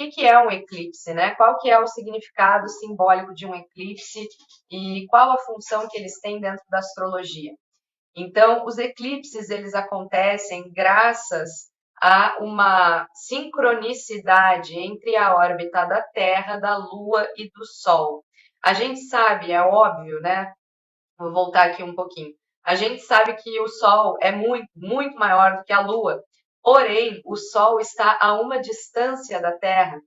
que é um eclipse, né? Qual que é o significado simbólico de um eclipse e qual a função que eles têm dentro da astrologia. Então, os eclipses, eles acontecem graças a uma sincronicidade entre a órbita da Terra, da Lua e do Sol. A gente sabe, é óbvio, né? Vou voltar aqui um pouquinho. A gente sabe que o Sol é muito, muito maior do que a Lua, porém, o Sol está a uma distância da Terra,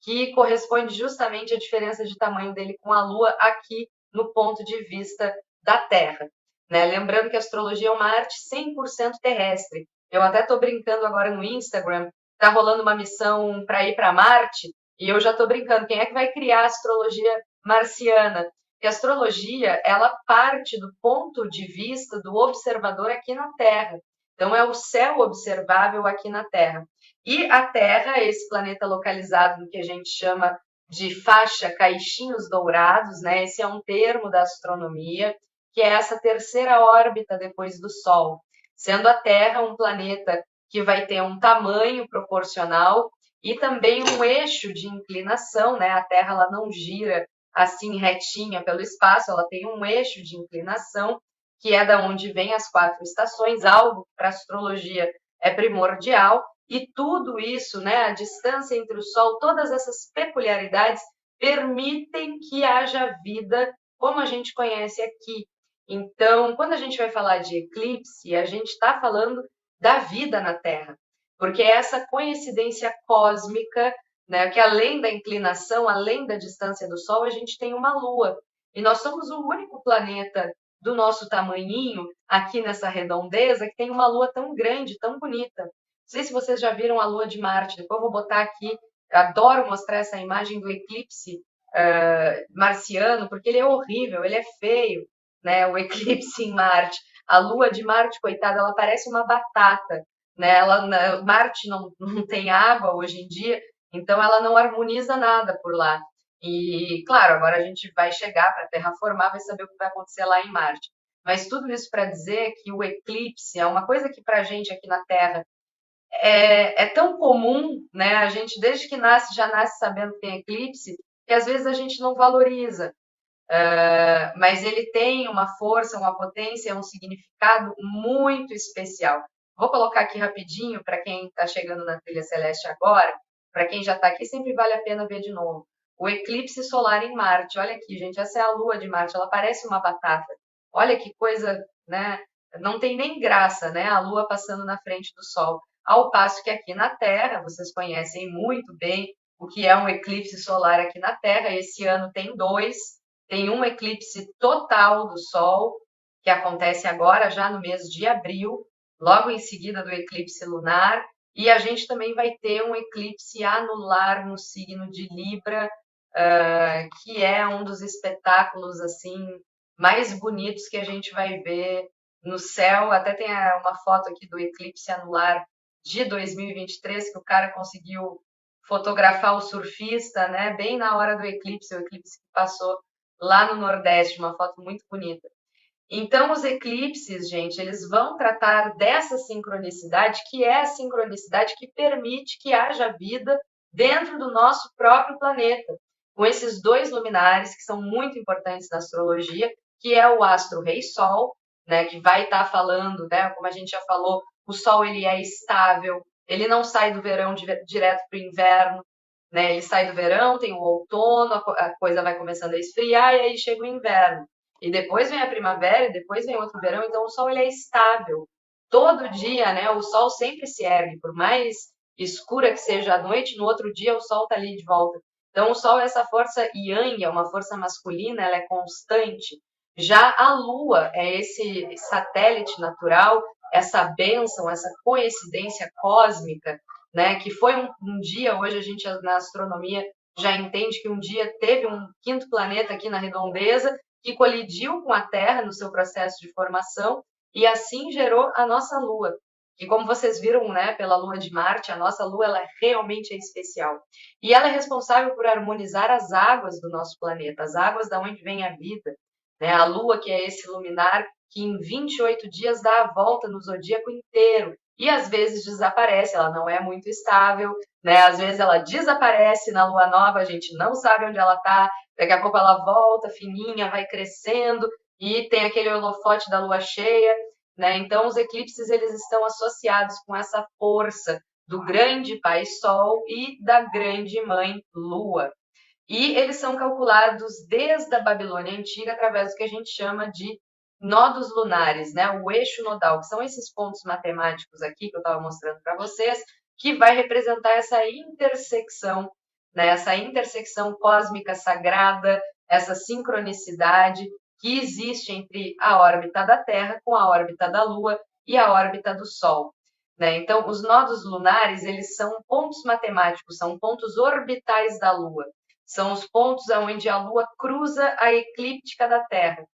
que corresponde justamente à diferença de tamanho dele com a Lua aqui no ponto de vista da Terra. Né? Lembrando que a astrologia é uma arte 100% terrestre. Eu até estou brincando agora no Instagram, está rolando uma missão para ir para Marte, e eu já estou brincando, quem é que vai criar a astrologia marciana? Porque a astrologia, ela parte do ponto de vista do observador aqui na Terra. Então, é o céu observável aqui na Terra. E a Terra, esse planeta localizado no que a gente chama de faixa caixinhos dourados, né? Esse é um termo da astronomia, que é essa terceira órbita depois do Sol, sendo a Terra um planeta que vai ter um tamanho proporcional e também um eixo de inclinação, né? A Terra ela não gira assim retinha pelo espaço, ela tem um eixo de inclinação, que é da onde vem as 4 estações, algo que para a astrologia é primordial, e tudo isso, né, a distância entre o Sol, todas essas peculiaridades permitem que haja vida como a gente conhece aqui. Então, quando a gente vai falar de eclipse, a gente está falando da vida na Terra, porque é essa coincidência cósmica, né, que além da inclinação, além da distância do Sol, a gente tem uma Lua. E nós somos o único planeta do nosso tamanhinho, aqui nessa redondeza, que tem uma Lua tão grande, tão bonita. Não sei se vocês já viram a Lua de Marte, depois eu vou botar aqui, adoro mostrar essa imagem do eclipse marciano, porque ele é horrível, ele é feio, né? O eclipse em Marte. A Lua de Marte, coitada, ela parece uma batata, né? Marte não tem água hoje em dia, então ela não harmoniza nada por lá. E, claro, agora a gente vai chegar para terraformar, vai saber o que vai acontecer lá em Marte. Mas tudo isso para dizer que o eclipse é uma coisa que para a gente aqui na Terra é tão comum, né? A gente, desde que nasce, já nasce sabendo que tem eclipse, que às vezes a gente não valoriza. Mas ele tem uma força, uma potência, um significado muito especial. Vou colocar aqui rapidinho para quem está chegando na trilha celeste agora, para quem já está aqui, sempre vale a pena ver de novo. O eclipse solar em Marte, olha aqui, gente, essa é a Lua de Marte, ela parece uma batata. Olha que coisa, né? Não tem nem graça, né? A Lua passando na frente do Sol. Ao passo que aqui na Terra, vocês conhecem muito bem o que é um eclipse solar aqui na Terra. Esse ano tem 2. Tem um eclipse total do Sol, que acontece agora, já no mês de abril, logo em seguida do eclipse lunar. E a gente também vai ter um eclipse anular no signo de Libra, que é um dos espetáculos assim mais bonitos que a gente vai ver no céu. Até tem uma foto aqui do eclipse anular de 2023, que o cara conseguiu fotografar o surfista, né, bem na hora do eclipse, o eclipse que passou lá no Nordeste, uma foto muito bonita. Então, os eclipses, gente, eles vão tratar dessa sincronicidade, que é a sincronicidade que permite que haja vida dentro do nosso próprio planeta, com esses 2 luminares que são muito importantes na astrologia, que é o astro-rei Sol, né, que vai estar falando, né, como a gente já falou, o Sol ele é estável, ele não sai do verão direto para o inverno, né, ele sai do verão, tem o outono, a coisa vai começando a esfriar e aí chega o inverno. E depois vem a primavera, e depois vem outro verão, então o Sol ele é estável. Todo dia, né, o Sol sempre se ergue, por mais escura que seja a noite, no outro dia o Sol está ali de volta. Então o Sol é essa força yang, é uma força masculina, ela é constante. Já a Lua é esse satélite natural, essa bênção, essa coincidência cósmica, né, que foi um dia, hoje a gente na astronomia já entende que um dia teve um 5º planeta aqui na redondeza, que colidiu com a Terra no seu processo de formação e assim gerou a nossa Lua. Que como vocês viram, né, pela Lua de Marte, a nossa Lua ela realmente é especial. E ela é responsável por harmonizar as águas do nosso planeta, as águas da onde vem a vida. Né? A Lua, que é esse luminar que em 28 dias dá a volta no zodíaco inteiro. e às vezes desaparece, ela não é muito estável, né? Às vezes ela desaparece na lua nova, a gente não sabe onde ela está, daqui a pouco ela volta fininha, vai crescendo e tem aquele holofote da lua cheia, né? Então os eclipses eles estão associados com essa força do grande pai Sol e da grande mãe Lua. E eles são calculados desde a Babilônia Antiga através do que a gente chama de nodos lunares, né? O eixo nodal, que são esses pontos matemáticos aqui que eu estava mostrando para vocês, que vai representar essa intersecção, né? Essa intersecção cósmica sagrada, essa sincronicidade que existe entre a órbita da Terra com a órbita da Lua e a órbita do Sol. Né? Então, os nodos lunares, eles são pontos matemáticos, são pontos orbitais da Lua. São os pontos onde a Lua cruza a eclíptica da Terra.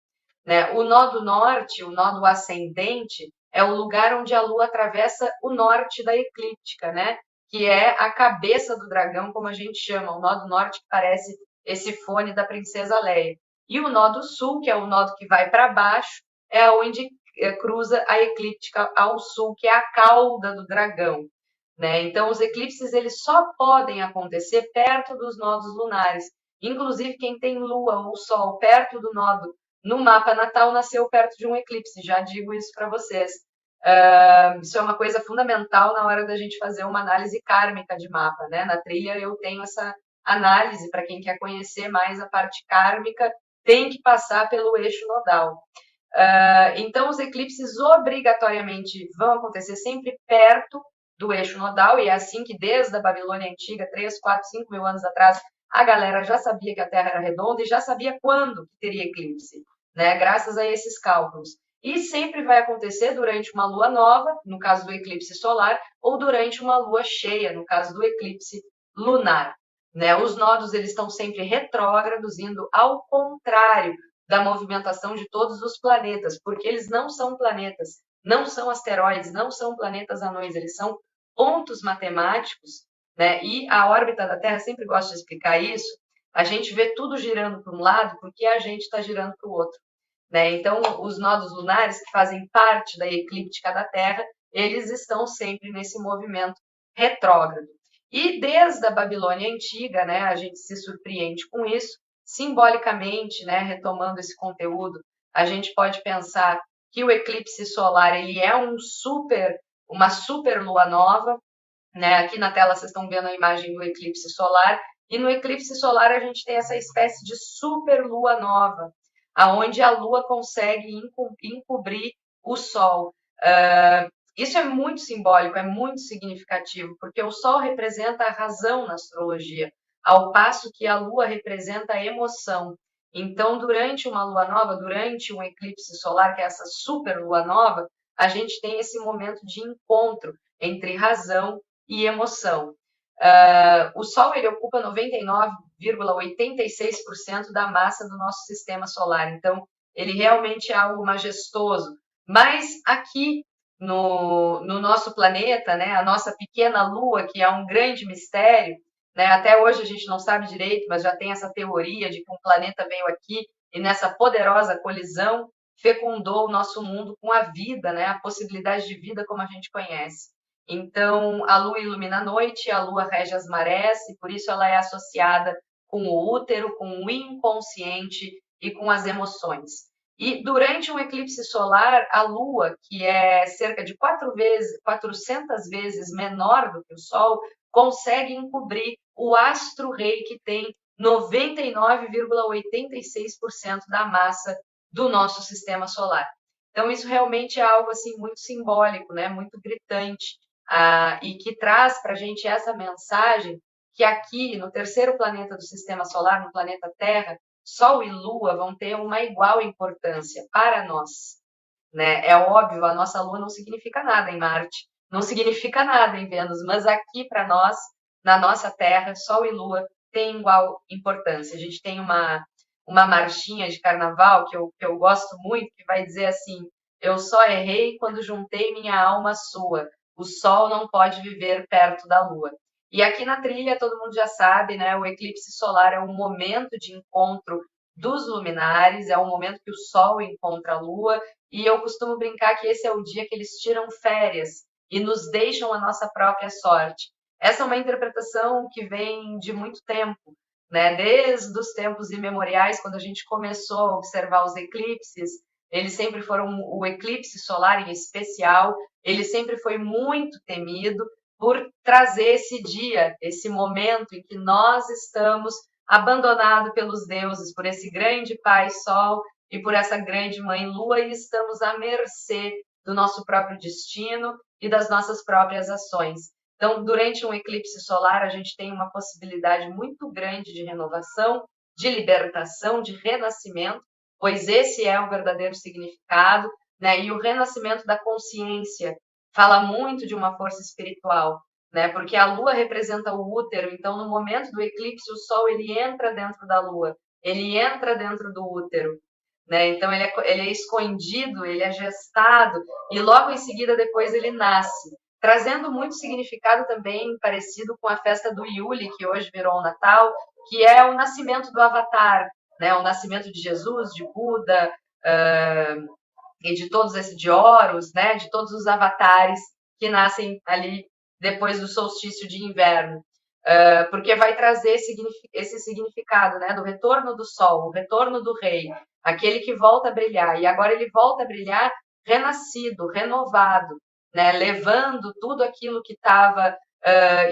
Né? O nodo norte, o nodo ascendente, é o lugar onde a Lua atravessa o norte da eclíptica, né? Que é a cabeça do dragão, como a gente chama, o nodo norte que parece esse fone da princesa Leia. E o nodo sul, que é o nodo que vai para baixo, é onde cruza a eclíptica ao sul, que é a cauda do dragão. Né? Então, os eclipses eles só podem acontecer perto dos nodos lunares. Inclusive, quem tem lua ou sol perto do nodo no mapa natal nasceu perto de um eclipse, já digo isso para vocês. Isso é uma coisa fundamental na hora da gente fazer uma análise kármica de mapa. Né? Na trilha eu tenho essa análise, para quem quer conhecer mais a parte kármica, tem que passar pelo eixo nodal. Então, os eclipses obrigatoriamente vão acontecer sempre perto do eixo nodal, e é assim que desde a Babilônia Antiga, 3, 4, 5 mil anos atrás, a galera já sabia que a Terra era redonda e já sabia quando teria eclipse, né? Graças a esses cálculos. E sempre vai acontecer durante uma lua nova, no caso do eclipse solar, ou durante uma lua cheia, no caso do eclipse lunar. Né? Os nodos eles estão sempre retrógrados, indo ao contrário da movimentação de todos os planetas, porque eles não são planetas, não são asteroides, não são planetas anões, eles são pontos matemáticos, né? E a órbita da Terra, sempre gosto de explicar isso, a gente vê tudo girando para um lado porque a gente está girando para o outro. Né? Então, os nodos lunares, que fazem parte da eclíptica da Terra, eles estão sempre nesse movimento retrógrado. E desde a Babilônia Antiga, né, a gente se surpreende com isso, simbolicamente, né, retomando esse conteúdo, a gente pode pensar que o eclipse solar ele é uma super lua nova, né? Aqui na tela vocês estão vendo a imagem do eclipse solar, e no eclipse solar a gente tem essa espécie de super lua nova, aonde a lua consegue encobrir o sol. Isso é muito simbólico, é muito significativo, porque o sol representa a razão na astrologia, ao passo que a lua representa a emoção. Então, durante uma lua nova, durante um eclipse solar, que é essa super lua nova, a gente tem esse momento de encontro entre razão e emoção. O Sol ele ocupa 99,86% da massa do nosso sistema solar, então ele realmente é algo majestoso. Mas aqui no nosso planeta, né, a nossa pequena Lua, que é um grande mistério, né, até hoje a gente não sabe direito, mas já tem essa teoria de que um planeta veio aqui e nessa poderosa colisão fecundou o nosso mundo com a vida, né, a possibilidade de vida como a gente conhece. Então, a lua ilumina a noite, a lua rege as marés, e por isso ela é associada com o útero, com o inconsciente e com as emoções. E durante um eclipse solar, a lua, que é cerca de 400 vezes menor do que o Sol, consegue encobrir o astro-rei, que tem 99,86% da massa do nosso sistema solar. Então, isso realmente é algo assim muito simbólico, né? Muito gritante. E que traz para a gente essa mensagem que aqui, no terceiro planeta do sistema solar, no planeta Terra, Sol e Lua vão ter uma igual importância para nós. Né? É óbvio, a nossa Lua não significa nada em Marte, não significa nada em Vênus, mas aqui para nós, na nossa Terra, Sol e Lua têm igual importância. A gente tem uma marchinha de carnaval que eu gosto muito, que vai dizer assim: eu só errei quando juntei minha alma à sua. O Sol não pode viver perto da Lua. E aqui na trilha, todo mundo já sabe, né? O eclipse solar é um momento de encontro dos luminares, é um momento que o Sol encontra a Lua, e eu costumo brincar que esse é o dia que eles tiram férias, e nos deixam a nossa própria sorte. Essa é uma interpretação que vem de muito tempo, né? Desde os tempos imemoriais, quando a gente começou a observar os eclipses, eles sempre foram, o eclipse solar em especial, ele sempre foi muito temido por trazer esse dia, esse momento em que nós estamos abandonados pelos deuses, por esse grande Pai Sol e por essa grande Mãe Lua, e estamos à mercê do nosso próprio destino e das nossas próprias ações. Então, durante um eclipse solar, a gente tem uma possibilidade muito grande de renovação, de libertação, de renascimento, pois esse é o verdadeiro significado, né? E o renascimento da consciência fala muito de uma força espiritual, né? Porque a Lua representa o útero, então no momento do eclipse o Sol ele entra dentro da Lua, ele entra dentro do útero, né? Então ele é escondido, ele é gestado e logo em seguida depois ele nasce, trazendo muito significado também parecido com a festa do Yule, que hoje virou o Natal, que é o nascimento do Avatar, né? O nascimento de Jesus, de Buda, e de todos esses de Horus, né? De todos os avatares que nascem ali depois do solstício de inverno. Porque vai trazer esse significado, né? Do retorno do sol, o retorno do rei, aquele que volta a brilhar. E agora ele volta a brilhar renascido, renovado, né? Levando tudo aquilo que estava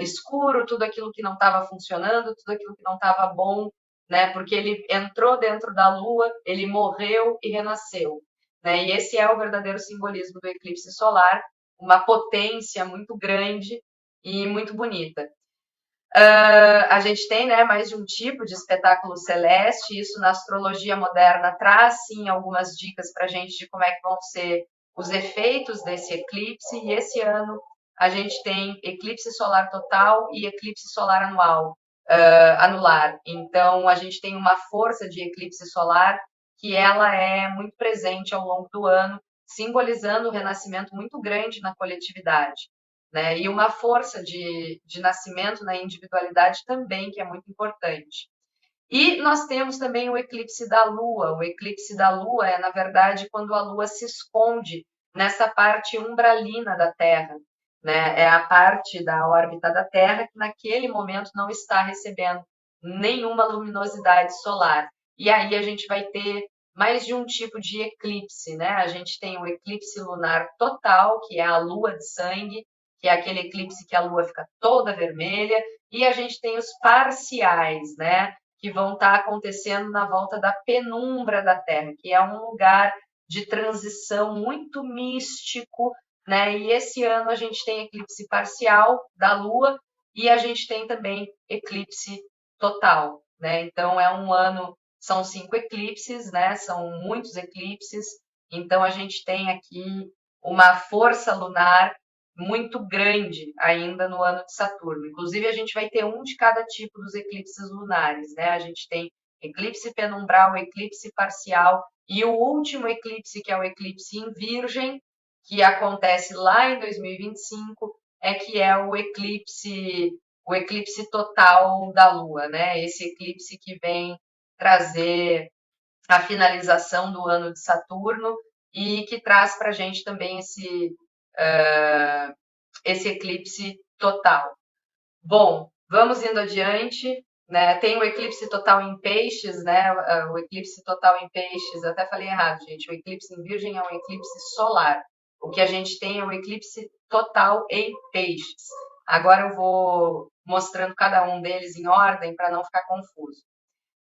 escuro, tudo aquilo que não estava funcionando, tudo aquilo que não estava bom, né? Porque ele entrou dentro da lua, ele morreu e renasceu, né? E esse é o verdadeiro simbolismo do eclipse solar, uma potência muito grande e muito bonita. A gente tem, né, mais de um tipo de espetáculo celeste, isso na astrologia moderna traz sim algumas dicas para a gente de como é que vão ser os efeitos desse eclipse, e esse ano a gente tem eclipse solar total e eclipse solar anular. Então a gente tem uma força de eclipse solar que ela é muito presente ao longo do ano, simbolizando um renascimento muito grande na coletividade, né? E uma força de nascimento na individualidade também, que é muito importante. E nós temos também o eclipse da Lua. O eclipse da Lua é, na verdade, quando a Lua se esconde nessa parte umbralina da Terra, né? É a parte da órbita da Terra que naquele momento não está recebendo nenhuma luminosidade solar. E aí a gente vai ter mais de um tipo de eclipse, né? A gente tem o eclipse lunar total, que é a lua de sangue, que é aquele eclipse que a lua fica toda vermelha, e a gente tem os parciais, né? Que vão estar acontecendo na volta da penumbra da Terra, que é um lugar de transição muito místico, né? E esse ano a gente tem eclipse parcial da Lua e a gente tem também eclipse total, né? Então é um ano, são 5 eclipses, né? São muitos eclipses, então a gente tem aqui uma força lunar muito grande ainda no ano de Saturno. Inclusive, a gente vai ter um de cada tipo dos eclipses lunares, né? A gente tem eclipse penumbral, eclipse parcial e o último eclipse, que é o eclipse em Virgem, que acontece lá em 2025, que é o eclipse total da Lua, né? Esse eclipse que vem trazer a finalização do ano de Saturno e que traz para a gente também esse eclipse total. Bom, vamos indo adiante, né? Tem o eclipse total em peixes, né? O eclipse total em peixes, eu até falei errado, gente. O eclipse em virgem é um eclipse solar. O que a gente tem é o eclipse total em peixes. Agora eu vou mostrando cada um deles em ordem para não ficar confuso,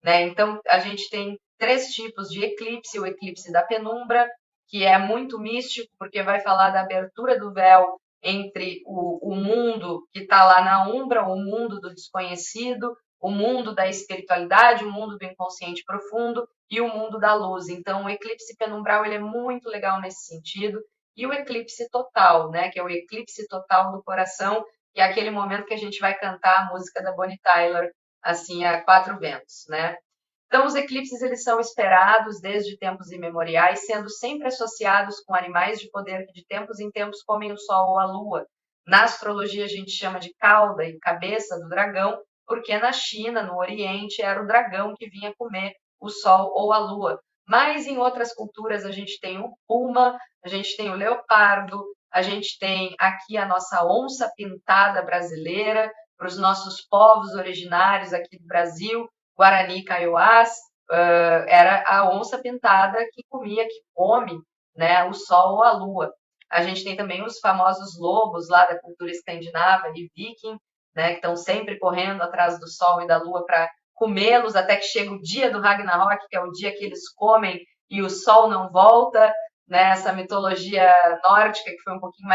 né? Então, a gente tem 3 tipos de eclipse: o eclipse da penumbra, que é muito místico, porque vai falar da abertura do véu entre o mundo que está lá na umbra, o mundo do desconhecido, o mundo da espiritualidade, o mundo do inconsciente profundo e o mundo da luz. Então, o eclipse penumbral ele é muito legal nesse sentido. E o eclipse total, né, que é o eclipse total do coração, que é aquele momento que a gente vai cantar a música da Bonnie Tyler, assim, a 4 ventos, né? Então, os eclipses eles são esperados desde tempos imemoriais, sendo sempre associados com animais de poder que de tempos em tempos comem o sol ou a lua. Na astrologia a gente chama de cauda e cabeça do dragão, porque na China, no Oriente, era o dragão que vinha comer o sol ou a lua. Mas em outras culturas a gente tem o puma, a gente tem o leopardo, A gente tem aqui a nossa onça pintada brasileira, para os nossos povos originários aqui do Brasil, Guarani, Kaiowás, era a onça pintada que comia, que come, né, o sol ou a lua. A gente tem também os famosos lobos lá da cultura escandinava e viking, né, que estão sempre correndo atrás do sol e da lua para comê-los até que chega o dia do Ragnarok, que é o dia que eles comem e o sol não volta, né? Essa mitologia nórdica que foi um pouquinho